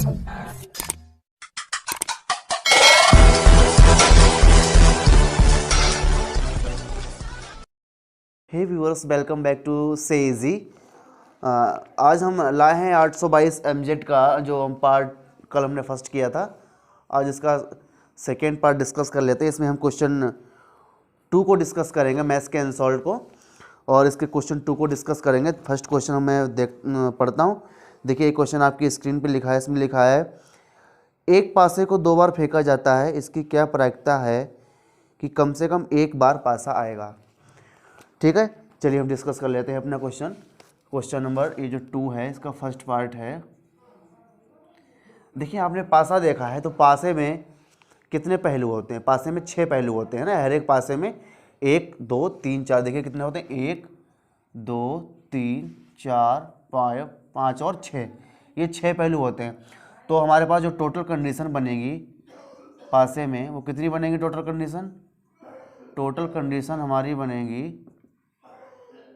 Hey viewers, welcome back to Say Easy. आज हम लाए हैं 822 MZ का जो हम पार्ट कल हमने फर्स्ट किया था। आज इसका सेकेंड पार्ट डिस्कस कर लेते हैं। इसमें हम क्वेश्चन 2 को डिस्कस करेंगे, मैथ्स के अनसॉल्व को, और इसके क्वेश्चन 2 को डिस्कस करेंगे। फर्स्ट क्वेश्चन मैं पढ़ता हूँ। देखिए, एक क्वेश्चन आपकी स्क्रीन पे लिखा है। इसमें लिखा है, एक पासे को 2 बार फेंका जाता है, इसकी क्या प्रायिकता है कि कम से कम एक बार पासा आएगा। ठीक है, चलिए हम डिस्कस कर लेते हैं अपना क्वेश्चन नंबर ये जो 2 है, इसका फर्स्ट पार्ट है। देखिए, आपने पासा देखा है तो पासे में कितने पहलू होते हैं? पासे में 6 पहलू होते हैं ना। हर एक पासे में 1 2 3 4, देखिए कितने होते हैं, 1 2 3 4 5 और 6, ये 6 पहलू होते हैं। तो हमारे पास जो टोटल कंडीशन बनेगी पासे में, वो कितनी बनेगी? टोटल कंडीशन हमारी बनेगी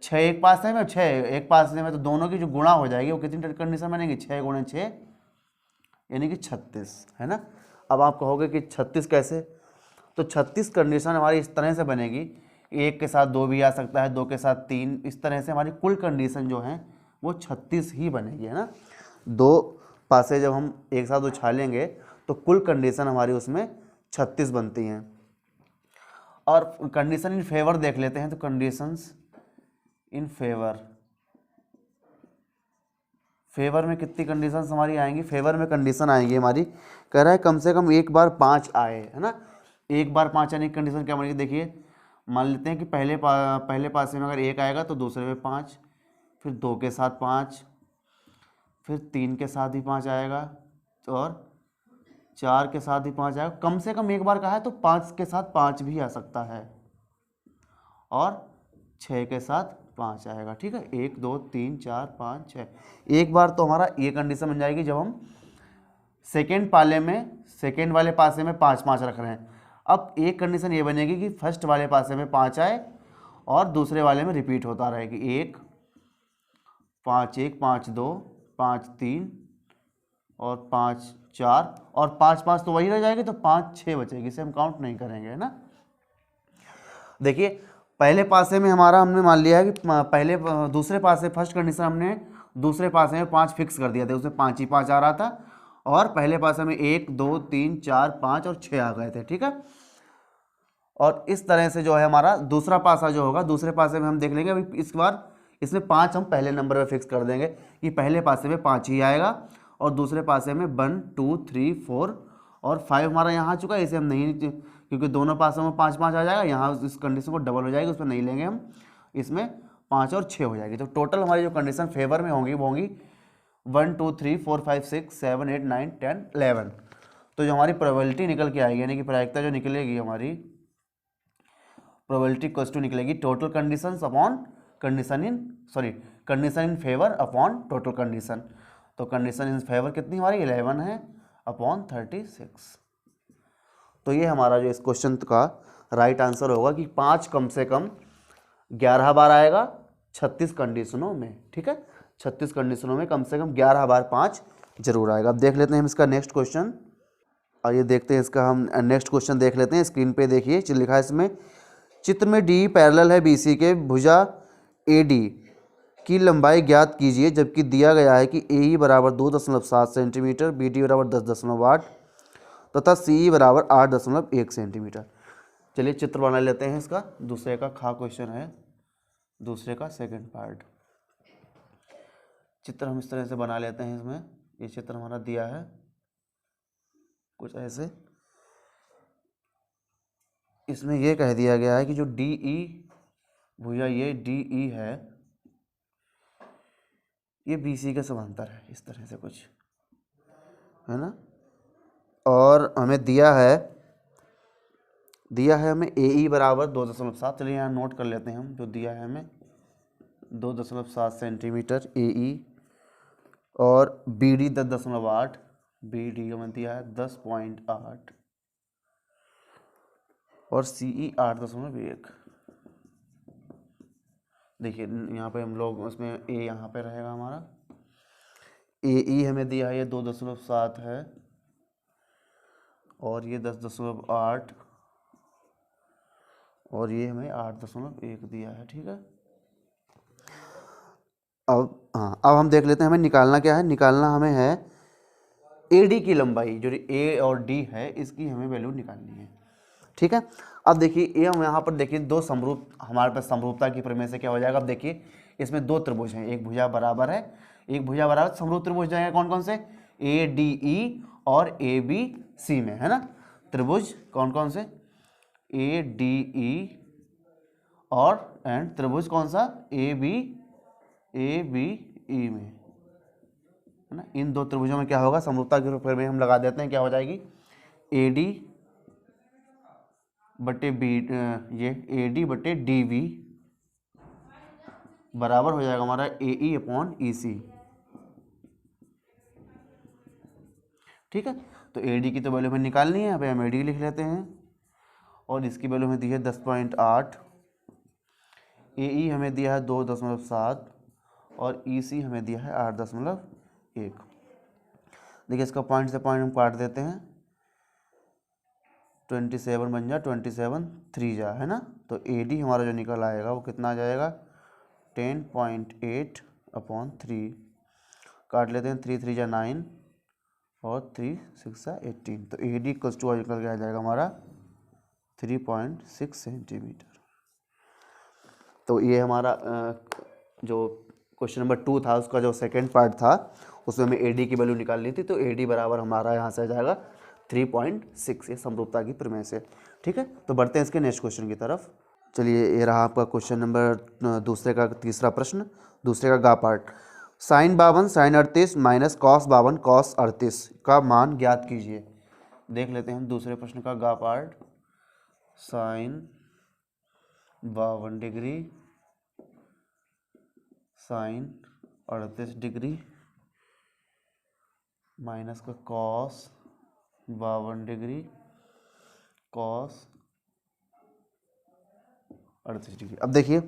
6 एक पासे में, 6 एक पासे में, तो दोनों की जो गुणा हो जाएगी वो कितनी कंडीशन बनेगी? 6 गुणे 6 यानी कि 36, है ना। अब आप कहोगे कि 36 कैसे? तो 36 कंडीशन हमारी इस तरह से बनेगी, 1 के साथ 2 भी आ सकता है, 2 के साथ 3, इस तरह से हमारी कुल कंडीशन जो है वो 36 ही बनेगी, है ना। 2 पासे जब हम एक साथ उछालेंगे तो कुल कंडीशन हमारी उसमें 36 बनती हैं। और कंडीशन इन फेवर देख लेते हैं। तो कंडीशंस इन फेवर में कितनी कंडीशंस हमारी आएंगी? फेवर में कंडीशन आएंगी हमारी, कह रहा है कम से कम एक बार 5 आए, है ना। एक बार 5 आने की कंडीशन क्या बनेगी? देखिए, मान लेते हैं कि पहले पासे में अगर 1 आएगा तो दूसरे में 5, फिर 2 के साथ 5, फिर 3 के साथ भी 5 आएगा, और 4 के साथ भी 5 आएगा। कम से कम एक बार कहा है तो 5 के साथ 5 भी आ सकता है, और 6 के साथ 5 आएगा। ठीक है, 1 2 3 4 5 6, एक बार तो हमारा ये कंडीशन बन जाएगी जब हम सेकेंड वाले पासे में 5 5 रख रहे हैं। अब एक कंडीशन ये बनेगी कि फर्स्ट वाले पासे में 5 आए और दूसरे वाले में रिपीट होता रहेगी, 1 5 1 5 2 5 3 और 5 4, और 5 5 तो वही रह जाएगी, तो 5 6 बचेगी, इसे हम काउंट नहीं करेंगे, है ना। देखिए, पहले पासे में हमारा हमने मान लिया है कि दूसरे पासे फर्स्ट कंडीशन हमने दूसरे पासे में 5 फिक्स कर दिया था, उसमें 5 ही 5 आ रहा था, और पहले पासे में 1 2 3 4 5 और 6 आ गए थे। ठीक है, और इस तरह से जो है हमारा दूसरा पासा जो होगा, दूसरे पासे में हम देख लेंगे। अभी इस बार इसमें 5 हम पहले नंबर में फिक्स कर देंगे कि पहले पासे में 5 ही आएगा, और दूसरे पासे में 1 2 3 4 और 5 हमारा यहाँ आ चुका है। इसे हम नहीं, क्योंकि दोनों पासों में 5 5 आ जाएगा, यहाँ इस कंडीशन को डबल हो जाएगी, उसमें नहीं लेंगे हम, इसमें 5 और 6 हो जाएगी। तो टोटल हमारी जो कंडीशन फेवर में होंगी वो होंगी 1 2 3 4 5 6 7 8 9 10 11। तो जो हमारी प्रोबेबिलिटी निकल के आएगी, यानी कि प्रायिकता जो निकलेगी हमारी, प्रोबेबिलिटी इक्वल्स टू निकलेगी total conditions upon condition in favour upon total condition. तो कंडीशन इन फेवर कितनी हमारी 11 है अपॉन 36। तो ये हमारा जो इस क्वेश्चन का राइट आंसर होगा कि 5 कम से कम 11 बार आएगा 36 कंडीशनों में। ठीक है, 36 कंडीशनों में कम से कम 11 बार 5 जरूर आएगा। अब देख लेते हैं हम इसका नेक्स्ट क्वेश्चन। आइए देखते हैं इसका, हम नेक्स्ट क्वेश्चन देख लेते हैं। स्क्रीन पे देखिए, लिखा है इसमें, चित्र में डी पैरेलल है BC के, भुजा AD की लंबाई ज्ञात कीजिए, जबकि दिया गया है कि AE बराबर 2.7 सेंटीमीटर, BD बराबर 10.8 तथा CE बराबर 8.1 सेंटीमीटर। चलिए चित्र बना लेते हैं इसका। दूसरे का क्वेश्चन है, दूसरे का सेकंड पार्ट। चित्र हम इस तरह से बना लेते हैं। इसमें ये चित्र हमारा दिया है कुछ ऐसे। इसमें यह कह दिया गया है कि जो DE भुजा, ये DE है, ये BC के समांतर है, इस तरह से कुछ, है ना। और हमें दिया है हमें AE बराबर 2.7। चलिए यहाँ नोट कर लेते हैं हम, जो दिया है हमें 2.7 सेंटीमीटर AE, और BD 10.8, BD हमें दिया है 10.8, और CE 8.1। देखिए यहाँ पे हम लोग उसमें A यहाँ पे रहेगा हमारा, ए हमें दिया है ये 2.7 है और ये 10.8 और ये हमें 8.1 दिया है। ठीक है, अब हम देख लेते हैं हमें निकालना क्या है। निकालना हमें है AD की लंबाई, जो A और D है इसकी हमें वैल्यू निकालनी है। ठीक है, अब देखिए ये हम यहाँ पर देखिए दो समरूप, हमारे पास समरूपता की प्रमेय से क्या हो जाएगा। अब देखिए इसमें दो त्रिभुज हैं, एक भुजा बराबर है, एक भुजा बराबर, समरूप त्रिभुज जाएगा कौन कौन से, ADE और ABC में, है ना। त्रिभुज कौन कौन से, ADE और एंड त्रिभुज कौन सा, ABE में, है ना। इन दो त्रिभुजों में क्या होगा, समरूपता के रूप में हम लगा देते हैं, क्या हो जाएगी, AD बटे बी, ये AD बटे DB बराबर हो जाएगा हमारा AE अपॉन EC। ठीक है, तो AD की तो वैल्यू हमें निकालनी है, अभी हम AD लिख लेते हैं और इसकी वैल्यू हमें दी है 10.8, AE हमें दिया है 2.7 और EC हमें दिया है 8.1। देखिए इसका पॉइंट से पॉइंट हम काट देते हैं, 27 बन जा, 27 3 जा, है ना। तो AD हमारा जो निकल आएगा वो कितना आ जाएगा, 10.8 अपॉन 3, काट लेते हैं, 3 3 जा 9 और 3 6 जा 18। तो AD इक्वल्स टू निकल के आ जाएगा हमारा 3.6 सेंटीमीटर। तो ये हमारा जो क्वेश्चन नंबर 2 था उसका जो सेकंड पार्ट था उसमें हमें AD की वैल्यू निकालनी थी। तो AD बराबर हमारा यहाँ से आ जाएगा 3.6, ये समरूपता की प्रमेय से। ठीक है, तो बढ़ते हैं इसके नेक्स्ट क्वेश्चन की तरफ। चलिए ये रहा आपका क्वेश्चन नंबर दूसरे का तीसरा प्रश्न, दूसरे का गा part. sin 52 sin 38 minus cos 52 cos 38 का मान ज्ञात कीजिए। देख लेते हैं हम दूसरे प्रश्न का गा part. sin 52 degree sin 38 degree minus का cos 52 डिग्री cos 38 डिग्री। अब देखिए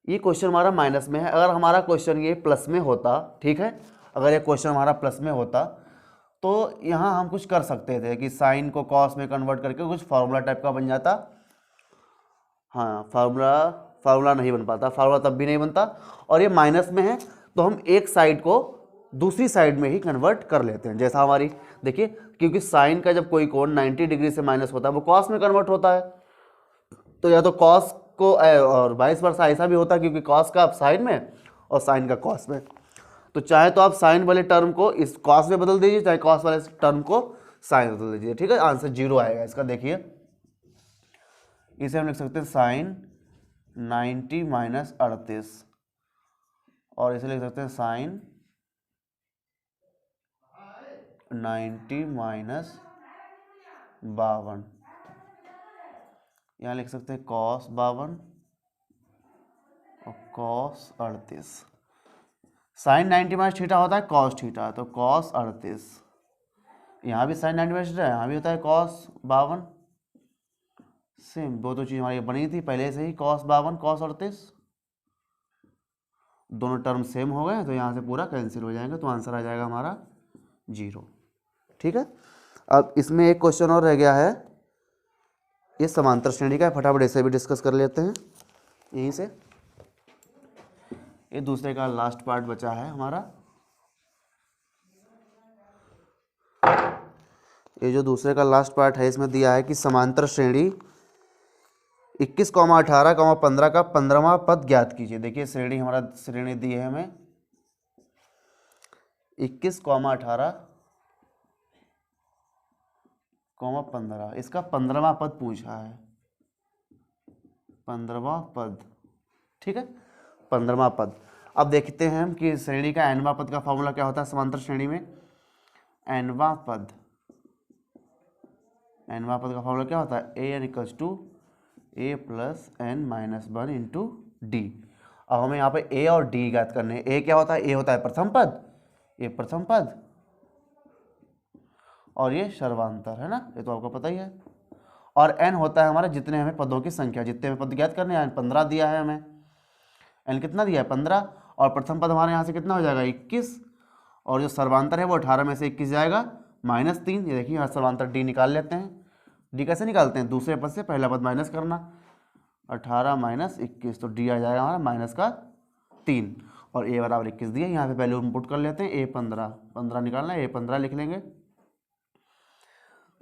ये क्वेश्चन हमारा माइनस में है, अगर हमारा क्वेश्चन ये प्लस में होता, ठीक है, अगर ये क्वेश्चन हमारा प्लस में होता तो यहाँ हम कुछ कर सकते थे कि साइन को कॉस में कन्वर्ट करके कुछ फार्मूला टाइप का बन जाता। हाँ, फार्मूला नहीं बन पाता, फार्मूला तब भी नहीं बनता। और ये माइनस में है तो हम एक साइड को दूसरी साइड में ही कन्वर्ट कर लेते हैं, जैसा हमारी देखिए, क्योंकि साइन का जब कोई कोण 90 डिग्री से माइनस होता है वो कॉस में कन्वर्ट होता है। तो या तो कॉस को और वाइस वर्सा ऐसा भी होता है, क्योंकि कॉस का साइन में और साइन का कॉस में। तो चाहे तो आप साइन वाले टर्म को इस कॉस में बदल दीजिए, चाहे कॉस वाले टर्म को साइन बदल दीजिए। ठीक है, आंसर 0 आएगा इसका। देखिए इसे हम लिख सकते हैं साइन 90 माइनस 38 और इसे लिख सकते हैं साइन 90 माइनस 52। यहाँ लिख सकते हैं कॉस 52 और कॉस 38। साइन 90 माइनस थीटा होता है कॉस थीटा, तो कॉस 38। यहाँ भी साइन 90 माइनस थीटा, यहाँ भी होता है कॉस 52। सेम दो चीज़ हमारी बनी थी पहले से ही, कॉस 52 कॉस 38, दोनों टर्म सेम हो गए तो यहाँ से पूरा कैंसिल हो जाएंगे, तो आंसर आ जाएगा हमारा 0। ठीक है, अब इसमें एक क्वेश्चन और रह गया है, ये समांतर श्रेणी का है, फटाफट इसे भी डिस्कस कर लेते हैं यहीं से। ये दूसरे का लास्ट पार्ट बचा है हमारा। ये जो दूसरे का लास्ट पार्ट है इसमें दिया है कि समांतर श्रेणी 21, 18, 15 का 15वां पद ज्ञात कीजिए। देखिए श्रेणी हमारा श्रेणी दी है हमें 21, 18, 15, इसका 15वां पद पूछा है, 15वां पद। ठीक है, 15वां पद। अब देखते हैं हम कि श्रेणी का nवां पद का फॉर्मूला क्या होता है समांतर श्रेणी में। nवां पद का फॉर्मूला क्या होता है, an equals to a plus n minus 1 into D. अब हमें यहाँ पे a और d ज्ञात करने हैं। a क्या होता है, a होता है प्रथम पद, ये प्रथम पद और ये सर्वांतर, है ना, ये तो आपको पता ही है। और n होता है हमारा जितने हमें पदों की संख्या, जितने हमें पद ज्ञात करने हैं। 15 दिया है हमें, n कितना दिया है 15, और प्रथम पद हमारे यहाँ से कितना हो जाएगा 21, और जो सर्वांतर है वो 18 में से 21 जाएगा -3। ये देखिए यहाँ सर्वांतर डी निकाल लेते हैं। डी कैसे निकालते हैं, दूसरे पद से पहला पद माइनस करना, 18 - 21, तो डी आ जाएगा हमारा -3, और ए बराबर 21 दिया। यहाँ पे वैल्यू इनपुट कर लेते हैं, ए 15 निकालना है, ए 15 लिख लेंगे।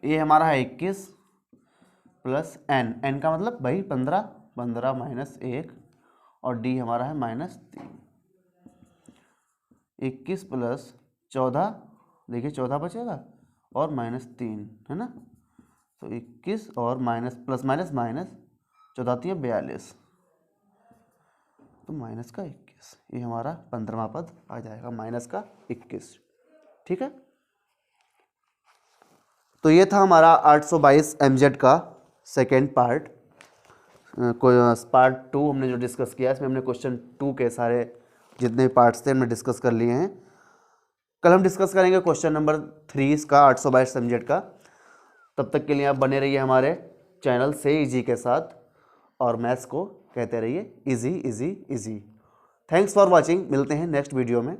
ए हमारा है 21 प्लस एन का मतलब भाई 15 -1, और डी हमारा है -3। 21 प्लस 14, देखिए 14 बचेगा, और -3 है ना, तो 21 और माइनस प्लस माइनस 14 है 42, तो -21, ये हमारा 15वां पद आ जाएगा -21। ठीक है, तो ये था हमारा 822 MZ का सेकेंड पार्ट। पार्ट 2 हमने जो डिस्कस किया, इसमें हमने क्वेश्चन 2 के सारे जितने पार्ट्स थे हमने डिस्कस कर लिए हैं। कल हम डिस्कस करेंगे क्वेश्चन नंबर 3 इसका 822 MZ का। तब तक के लिए आप बने रहिए हमारे चैनल से इजी के साथ, और मैथ्स को कहते रहिए easy easy easy. Thanks for watching, मिलते हैं नेक्स्ट वीडियो में।